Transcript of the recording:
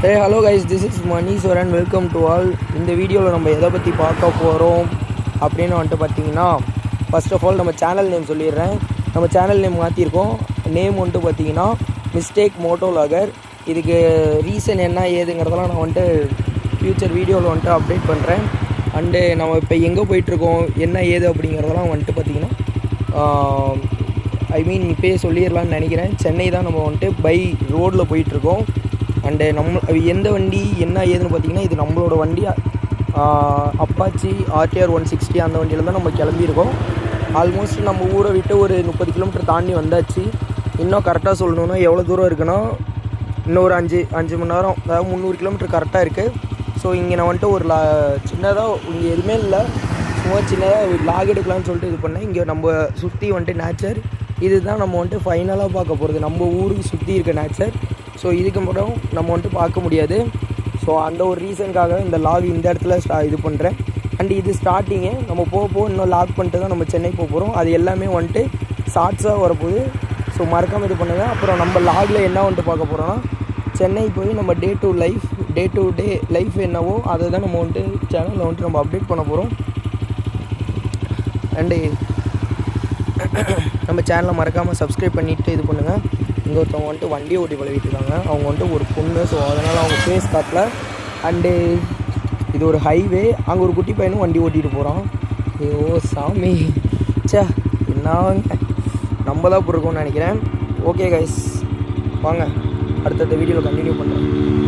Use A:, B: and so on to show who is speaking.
A: Hello guys, this is Maneeswaran. Welcome to all. இந்த வீடியோவில் நம்ம எதை பற்றி பார்க்க போகிறோம் அப்படின்னு வந்துட்டு பார்த்தீங்கன்னா, ஃபர்ஸ்ட் ஆஃப் ஆல் நம்ம சேனல் நேம் சொல்லிடுறேன். நம்ம சேனல் நேம் மாற்றிருக்கோம். நேம் வந்துட்டு பார்த்தீங்கன்னா மிஸ்டேக் மோட்டோ வ்ளாகர். இதுக்கு ரீசன் என்ன ஏதுங்கிறதெல்லாம் நான் வந்துட்டு ஃப்யூச்சர் வீடியோவில் வந்துட்டு அப்டேட் பண்ணுறேன். அண்டு நம்ம இப்போ எங்கே போயிட்டுருக்கோம் என்ன ஏது அப்படிங்கிறதெல்லாம் வந்துட்டு பார்த்திங்கன்னா இப்போயே சொல்லிடலான்னு நினைக்கிறேன். சென்னை தான் நம்ம வந்துட்டு பை ரோடில் போயிட்டுருக்கோம். அண்டு எந்த வண்டி என்ன ஏதுன்னு பார்த்திங்கன்னா, இது நம்மளோட வண்டி அப்பாச்சி RTR 160. அந்த வண்டியில் தான் நம்ம கிளம்பியிருக்கோம். ஆல்மோஸ்ட் நம்ம ஊரை விட்டு ஒரு 30 கிலோமீட்டர் தாண்டி வந்தாச்சு. இன்னும் கரெக்டாக சொல்லணுன்னா எவ்வளோ தூரம் இருக்குன்னா, இன்னும் ஒரு 5 மணி நேரம், அதாவது 300 கிலோமீட்டர் கரெக்டாக இருக்குது. ஸோ இங்கே நான் வந்துட்டு ஒரு சின்னதாக இங்கே எதுவுமே இல்லை, சும்மா சின்னதாக லாக் எடுக்கலான்னு சொல்லிட்டு இது பண்ணேன். இங்கே நம்ம சுற்றி வந்துட்டு நேச்சர் இது தான் நம்ம வந்துட்டு ஃபைனலாக பார்க்க போகிறது. நம்ம ஊருக்கு சுற்றி இருக்க நேச்சர். ஸோ இதுக்கு மட்டும் நம்ம வந்துட்டு பார்க்க முடியாது. ஸோ அந்த ஒரு ரீசனுக்காக இந்த லாக் இந்த இடத்துல இது பண்ணுறேன். அண்ட் இது ஸ்டார்டிங்கு. நம்ம போக இன்னும் லாக் பண்ணிட்டு தான் நம்ம சென்னை போக போகிறோம். அது எல்லாமே வந்துட்டு ஷார்ட்ஸாக வரப்போகுது. ஸோ மறக்காமல் இது பண்ணுங்கள். அப்புறம் நம்ம லாகில் என்ன வந்துட்டு பார்க்க போகிறோன்னா, சென்னை போய் நம்ம டே டு டே லைஃப் என்னவோ அதை தான் நம்ம வந்துட்டு சேனலில் வந்துட்டு நம்ம அப்டேட் பண்ண போகிறோம். அண்டு நம்ம சேனலை மறக்காமல் சப்ஸ்கிரைப் பண்ணிவிட்டு இது பண்ணுங்கள். இங்கே ஒருத்தவங்க வந்துட்டு வண்டியை ஓட்டி பழகிட்டு இருக்காங்க. அவங்க வந்துட்டு ஒரு பொண்ணு. ஸோ அதனால் அவங்க ஃபேஸ் காட்டல. அண்டு இது ஒரு ஹைவே. அங்கே ஒரு குட்டி பையனும் வண்டி ஓட்டிகிட்டு போகிறான். ஐயோ சாமி, என்னங்க நம்ம தான் போட்டிருக்கோம்னு நினைக்கிறேன். ஓகே கைஸ், வாங்க அடுத்தடுத்த வீடியோவில் கண்டினியூ பண்ணுறேன்.